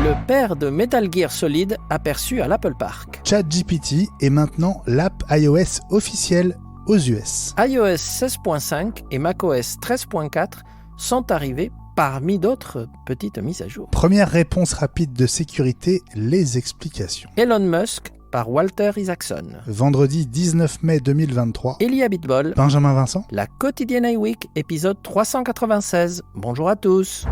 Le père de Metal Gear Solid aperçu à l'Apple Park. ChatGPT est maintenant l'app iOS officielle aux US. iOS 16.5 et macOS 13.4 sont arrivés parmi d'autres petites mises à jour. Première réponse rapide de sécurité, les explications. Elon Musk par Walter Isaacson. Vendredi 19 mai 2023. Elia Bitbol. Benjamin Vincent. La quotidienne iWeek, épisode 396. Bonjour à tous.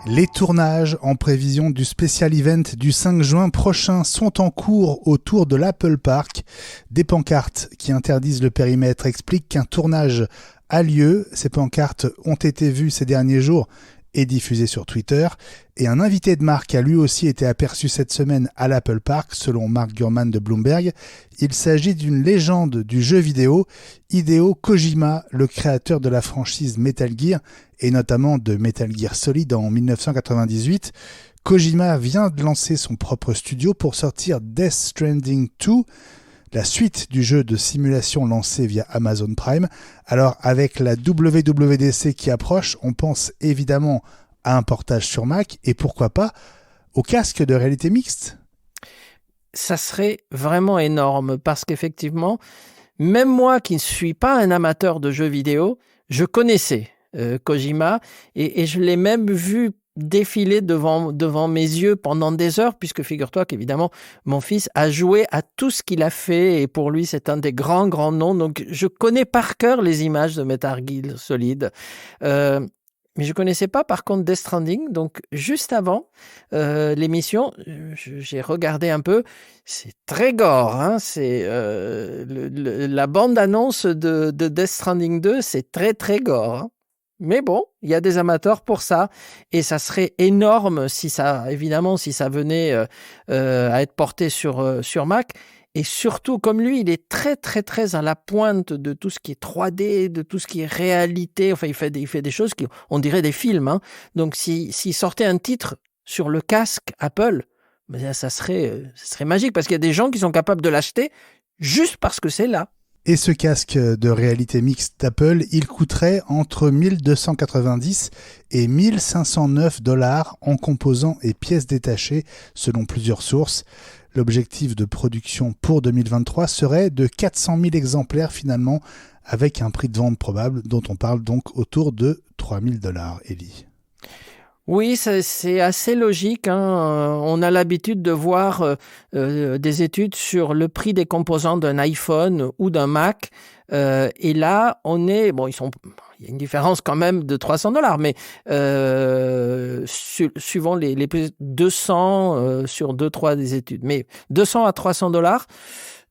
Les tournages en prévision du spécial event du 5 juin prochain sont en cours autour de l'Apple Park. Des pancartes qui interdisent le périmètre expliquent qu'un tournage a lieu. Ces pancartes ont été vues ces derniers jours et diffusées sur Twitter. Et un invité de marque a lui aussi été aperçu cette semaine à l'Apple Park, selon Mark Gurman de Bloomberg. Il s'agit d'une légende du jeu vidéo, Hideo Kojima, le créateur de la franchise Metal Gear, et notamment de Metal Gear Solid en 1998. Kojima vient de lancer son propre studio pour sortir Death Stranding 2, la suite du jeu de simulation lancé via Amazon Prime. Alors, avec la WWDC qui approche, on pense évidemment à un portage sur Mac et pourquoi pas au casque de réalité mixte. Ça serait vraiment énorme parce qu'effectivement, même moi qui ne suis pas un amateur de jeux vidéo, je connaissais Kojima et je l'ai même vu défiler devant mes yeux pendant des heures, puisque figure-toi qu'évidemment mon fils a joué à tout ce qu'il a fait et pour lui c'est un des grands noms, donc je connais par cœur les images de Metal Gear Solid, mais je connaissais pas par contre Death Stranding. Donc juste avant l'émission, j'ai regardé un peu, c'est très gore, hein, c'est la bande-annonce de Death Stranding 2, c'est très très gore, hein. Mais bon, il y a des amateurs pour ça et ça serait énorme si ça venait à être porté sur Mac. Et surtout, comme lui, il est très très très à la pointe de tout ce qui est 3D, de tout ce qui est réalité. Enfin, il fait des choses qui, on dirait des films, hein. Donc, s'il sortait un titre sur le casque Apple, ça serait magique parce qu'il y a des gens qui sont capables de l'acheter juste parce que c'est là. Et ce casque de réalité mixte d'Apple, il coûterait entre 1290 et 1509 $ en composants et pièces détachées, selon plusieurs sources. L'objectif de production pour 2023 serait de 400 000 exemplaires finalement, avec un prix de vente probable dont on parle donc autour de 3 000 $, Elie. Oui, c'est assez logique, hein. On a l'habitude de voir des études sur le prix des composants d'un iPhone ou d'un Mac. Et là, il y a une différence quand même de 300 $, mais suivant les 200 sur 2-3 des études. Mais 200 à 300 $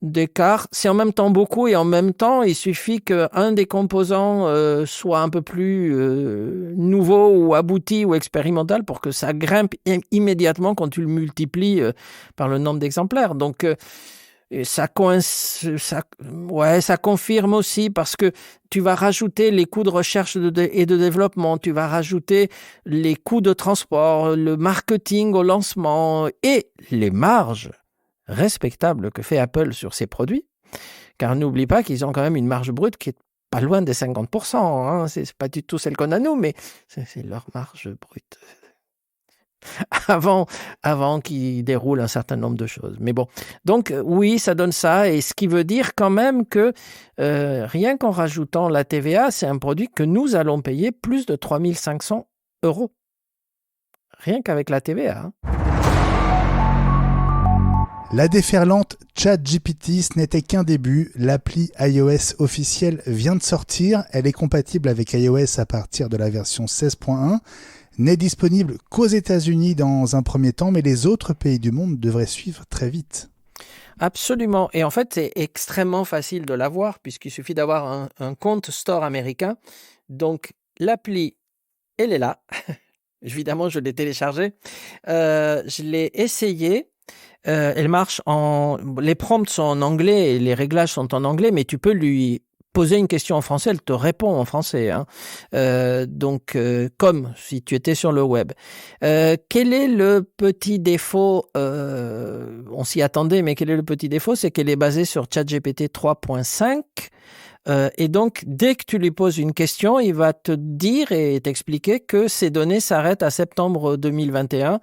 d'écart, c'est en même temps beaucoup et en même temps, il suffit qu'un des composants soit un peu plus nouveau ou abouti ou expérimental pour que ça grimpe immédiatement quand tu le multiplies par le nombre d'exemplaires. Donc, ça confirme aussi parce que tu vas rajouter les coûts de recherche et de développement, tu vas rajouter les coûts de transport, le marketing au lancement et les marges respectable que fait Apple sur ses produits, car n'oublie pas qu'ils ont quand même une marge brute qui est pas loin des 50%, hein. C'est pas du tout celle qu'on a nous, mais c'est leur marge brute avant qu'ils déroulent un certain nombre de choses. Mais bon, donc oui, ça donne ça, et ce qui veut dire quand même que rien qu'en rajoutant la TVA, c'est un produit que nous allons payer plus de 3 500 €. Rien qu'avec la TVA, hein. La déferlante ChatGPT, ce n'était qu'un début. L'appli iOS officielle vient de sortir. Elle est compatible avec iOS à partir de la version 16.1. N'est disponible qu'aux États-Unis dans un premier temps, mais les autres pays du monde devraient suivre très vite. Absolument. Et en fait, c'est extrêmement facile de l'avoir puisqu'il suffit d'avoir un compte store américain. Donc, l'appli, elle est là. Évidemment, je l'ai téléchargée. Je l'ai essayée. Elle marche les prompts sont en anglais et les réglages sont en anglais, mais tu peux lui poser une question en français, elle te répond en français, hein. Donc, comme si tu étais sur le web. Quel est le petit défaut? On s'y attendait, mais quel est le petit défaut? C'est qu'elle est basée sur ChatGPT 3.5. Et donc, dès que tu lui poses une question, il va te dire et t'expliquer que ces données s'arrêtent à septembre 2021.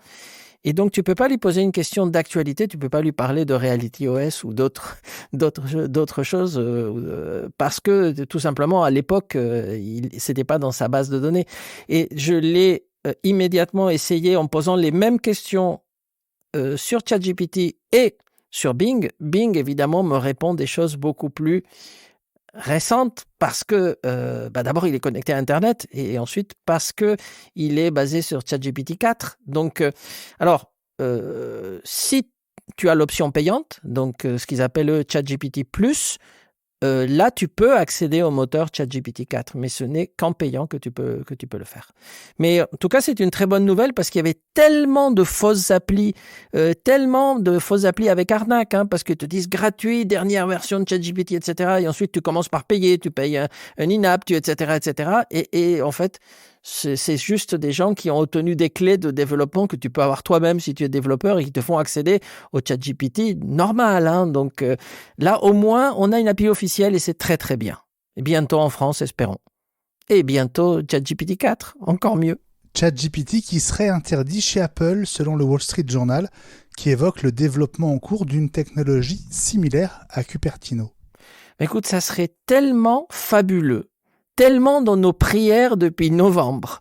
Et donc, tu peux pas lui poser une question d'actualité, tu peux pas lui parler de RealityOS ou d'autres choses parce que tout simplement à l'époque, c'était pas dans sa base de données. Et je l'ai immédiatement essayé en posant les mêmes questions sur ChatGPT et sur Bing. Bing évidemment me répond des choses beaucoup plus récente parce que d'abord il est connecté à Internet et ensuite parce que il est basé sur ChatGPT 4. Donc si tu as l'option payante, donc ce qu'ils appellent le ChatGPT Plus, là tu peux accéder au moteur ChatGPT 4, mais ce n'est qu'en payant que tu peux le faire. Mais en tout cas c'est une très bonne nouvelle parce qu'il y avait tellement de fausses applis avec arnaque, parce qu'ils te disent gratuit, dernière version de ChatGPT, etc. Et ensuite tu commences par payer, tu payes un in-app, etc. Et en fait c'est juste des gens qui ont obtenu des clés de développement que tu peux avoir toi-même si tu es développeur et qui te font accéder au ChatGPT normal. Donc là, au moins, on a une API officielle et c'est très très bien. Et bientôt en France, espérons. Et bientôt ChatGPT 4, encore mieux. ChatGPT qui serait interdit chez Apple selon le Wall Street Journal, qui évoque le développement en cours d'une technologie similaire à Cupertino. Écoute, ça serait tellement fabuleux, tellement dans nos prières depuis novembre,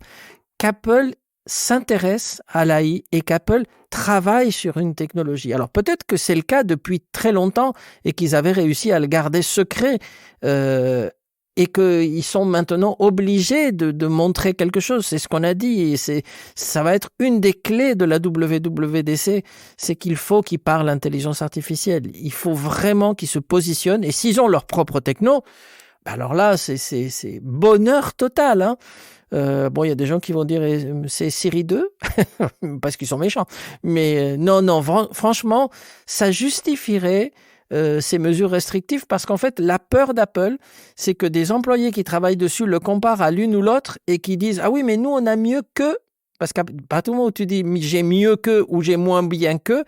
qu'Apple s'intéresse à l'AI et qu'Apple travaille sur une technologie. Alors peut-être que c'est le cas depuis très longtemps et qu'ils avaient réussi à le garder secret et qu'ils sont maintenant obligés de montrer quelque chose. C'est ce qu'on a dit et ça va être une des clés de la WWDC, c'est qu'il faut qu'ils parlent l'intelligence artificielle. Il faut vraiment qu'ils se positionnent et s'ils ont leur propre techno, alors là, c'est bonheur total. Il y a des gens qui vont dire c'est Siri 2 parce qu'ils sont méchants. Mais non, franchement, ça justifierait ces mesures restrictives parce qu'en fait, la peur d'Apple, c'est que des employés qui travaillent dessus le comparent à l'une ou l'autre et qui disent « Ah oui, mais nous, on a mieux que… » Parce qu'à partir du moment où tu dis « J'ai mieux que » ou « J'ai moins bien que »,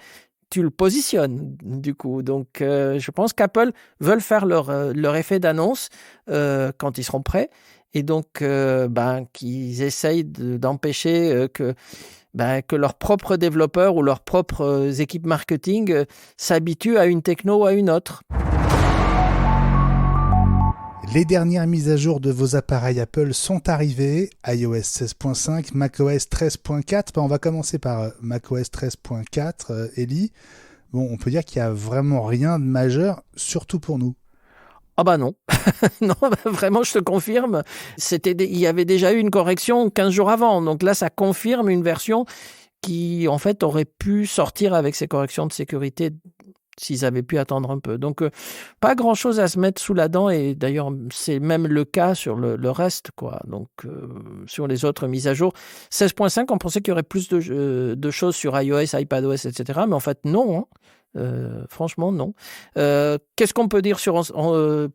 tu le positionnes du coup. Donc, je pense qu'Apple veulent faire leur effet d'annonce quand ils seront prêts. Et donc, qu'ils essayent d'empêcher que leurs propres développeurs ou leurs propres équipes marketing s'habituent à une techno ou à une autre. Les dernières mises à jour de vos appareils Apple sont arrivées. iOS 16.5, macOS 13.4. On va commencer par macOS 13.4, Ellie. Bon, on peut dire qu'il n'y a vraiment rien de majeur, surtout pour nous. Ah bah non, non, vraiment je te confirme, il y avait déjà eu une correction 15 jours avant, donc là ça confirme une version qui en fait aurait pu sortir avec ces corrections de sécurité s'ils avaient pu attendre un peu. Donc pas grand chose à se mettre sous la dent et d'ailleurs c'est même le cas sur le reste, quoi. Donc sur les autres mises à jour, 16.5 on pensait qu'il y aurait plus de choses sur iOS, iPadOS, etc. Mais en fait non, franchement, non. Qu'est-ce qu'on peut dire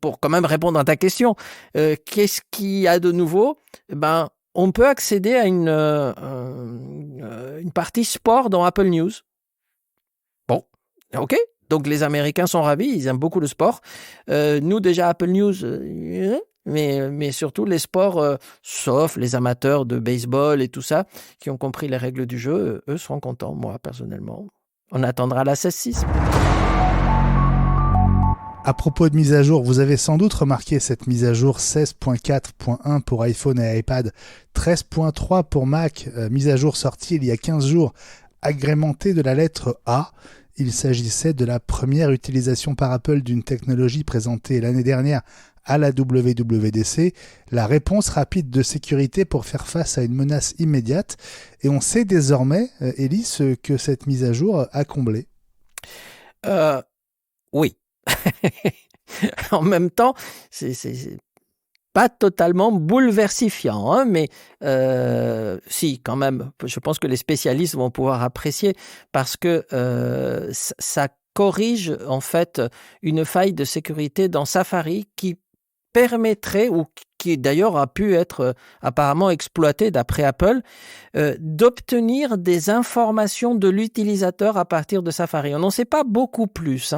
pour quand même répondre à ta question? Qu'est-ce qu'il y a de nouveau? On peut accéder à une partie sport dans Apple News. Bon, ok. Donc les Américains sont ravis, ils aiment beaucoup le sport. Nous déjà Apple News, mais surtout les sports, sauf les amateurs de baseball et tout ça, qui ont compris les règles du jeu, eux seront contents. Moi personnellement. On attendra la 16.6. À propos de mise à jour, vous avez sans doute remarqué cette mise à jour 16.4.1 pour iPhone et iPad, 13.3 pour Mac, mise à jour sortie il y a 15 jours, agrémentée de la lettre A. Il s'agissait de la première utilisation par Apple d'une technologie présentée l'année dernière à la WWDC, la réponse rapide de sécurité pour faire face à une menace immédiate. Et on sait désormais, Ellie, ce que cette mise à jour a comblé. Oui. En même temps, c'est pas totalement bouleversifiant, mais si, quand même, je pense que les spécialistes vont pouvoir apprécier parce que ça corrige en fait une faille de sécurité dans Safari qui permettrait, ou qui d'ailleurs a pu être apparemment exploité d'après Apple, d'obtenir des informations de l'utilisateur à partir de Safari. On n'en sait pas beaucoup plus,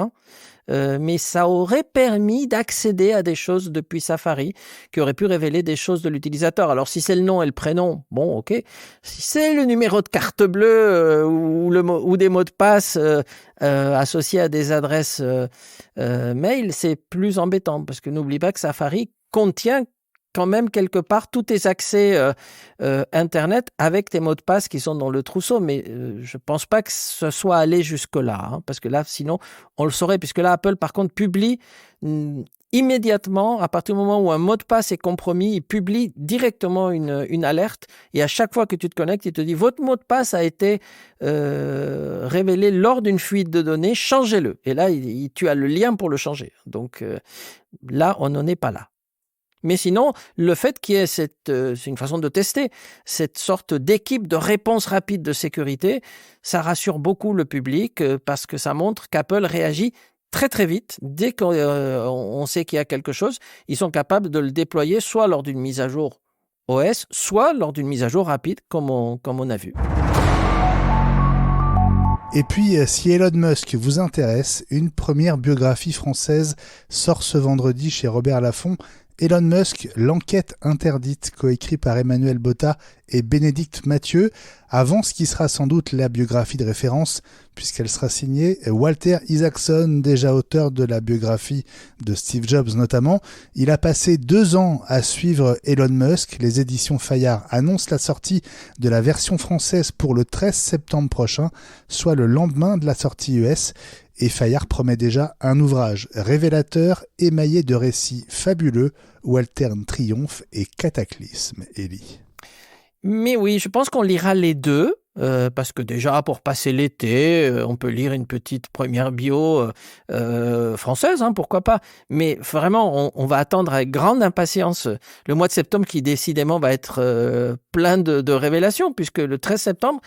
mais ça aurait permis d'accéder à des choses depuis Safari qui auraient pu révéler des choses de l'utilisateur. Alors si c'est le nom et le prénom, bon, ok. Si c'est le numéro de carte bleue ou des mots de passe associés à des adresses mail, c'est plus embêtant parce que n'oublie pas que Safari contient quand même quelque part tous tes accès Internet avec tes mots de passe qui sont dans le trousseau. Mais je ne pense pas que ce soit allé jusque-là, hein, parce que là, sinon, on le saurait, puisque là, Apple, par contre, publie immédiatement, à partir du moment où un mot de passe est compromis, il publie directement une alerte, et à chaque fois que tu te connectes, il te dit « Votre mot de passe a été révélé lors d'une fuite de données, changez-le ». Et là, tu as le lien pour le changer. Donc là, on n'en est pas là. Mais sinon, le fait qu'il y ait c'est une façon de tester, cette sorte d'équipe de réponse rapide de sécurité, ça rassure beaucoup le public parce que ça montre qu'Apple réagit très très vite. Dès qu'on sait qu'il y a quelque chose, ils sont capables de le déployer soit lors d'une mise à jour OS, soit lors d'une mise à jour rapide comme on a vu. Et puis, si Elon Musk vous intéresse, une première biographie française sort ce vendredi chez Robert Laffont. Elon Musk, l'enquête interdite, coécrit par Emmanuel Botta et Bénédicte Mathieu, avant ce qui sera sans doute la biographie de référence, puisqu'elle sera signée Walter Isaacson, déjà auteur de la biographie de Steve Jobs notamment. Il a passé 2 ans à suivre Elon Musk. Les éditions Fayard annoncent la sortie de la version française pour le 13 septembre prochain, soit le lendemain de la sortie US. Et Fayard promet déjà un ouvrage révélateur émaillé de récits fabuleux où alternent triomphe et cataclysme, Élie. Mais oui, je pense qu'on lira les deux, parce que déjà, pour passer l'été, on peut lire une petite première bio française, hein, pourquoi pas. Mais vraiment, on va attendre avec grande impatience le mois de septembre qui, décidément, va être plein de révélations, puisque le 13 septembre,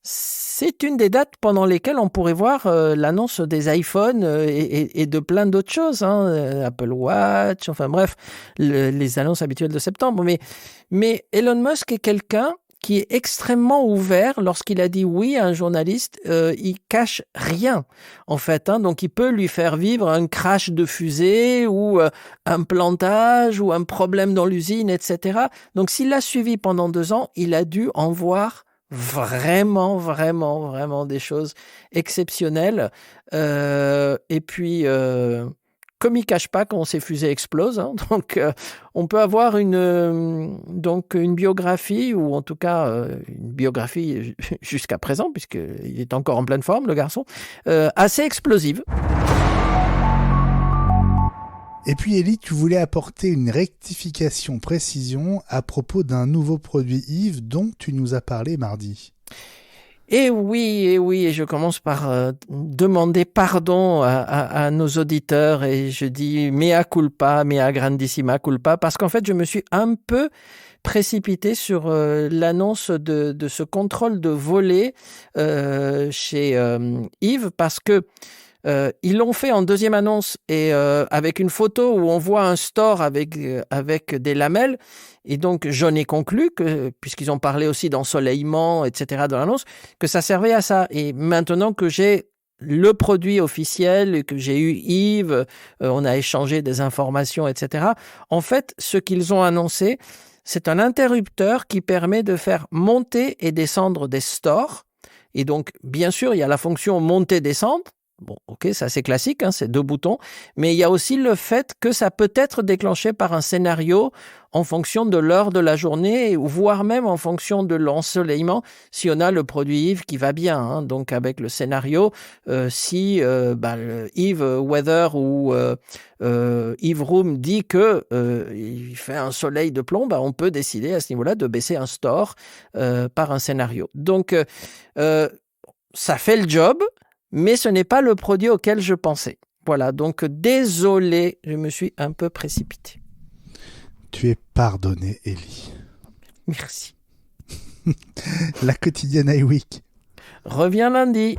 c'est une des dates pendant lesquelles on pourrait voir l'annonce des iPhones et de plein d'autres choses, hein, Apple Watch, enfin bref, les annonces habituelles de septembre. Mais Elon Musk est quelqu'un qui est extrêmement ouvert. Lorsqu'il a dit oui à un journaliste, il cache rien, en fait, hein, donc il peut lui faire vivre un crash de fusée ou un plantage ou un problème dans l'usine, etc. Donc s'il l'a suivi pendant 2 ans, il a dû en voir vraiment des choses exceptionnelles. Et puis, comme il cache pas quand ces fusées explosent, hein, donc on peut avoir une biographie, ou en tout cas une biographie jusqu'à présent, puisqu'il est encore en pleine forme, le garçon, assez explosive. Et puis Élie, tu voulais apporter une rectification précision à propos d'un nouveau produit Yves dont tu nous as parlé mardi. Et oui, et je commence par demander pardon à nos auditeurs, et je dis mea culpa, mea grandissima culpa, parce qu'en fait je me suis un peu précipité sur l'annonce de ce contrôle de volée chez Yves, parce que ils l'ont fait en deuxième annonce et avec une photo où on voit un store avec des lamelles. Et donc, j'en ai conclu que, puisqu'ils ont parlé aussi d'ensoleillement, etc. dans l'annonce, que ça servait à ça. Et maintenant que j'ai le produit officiel, que j'ai eu Yves, on a échangé des informations, etc. En fait, ce qu'ils ont annoncé, c'est un interrupteur qui permet de faire monter et descendre des stores. Et donc, bien sûr, il y a la fonction monter-descendre. Bon, ok, ça c'est classique, hein, c'est 2 boutons, mais il y a aussi le fait que ça peut être déclenché par un scénario en fonction de l'heure de la journée, voire même en fonction de l'ensoleillement, si on a le produit Yves qui va bien, hein. Donc avec le scénario, si le Yves Weather ou Yves Room dit que il fait un soleil de plomb, on peut décider à ce niveau-là de baisser un store par un scénario. Donc ça fait le job, mais ce n'est pas le produit auquel je pensais. Voilà, donc désolé, je me suis un peu précipité. Tu es pardonné, Élie. Merci. La quotidienne iWeek Reviens lundi.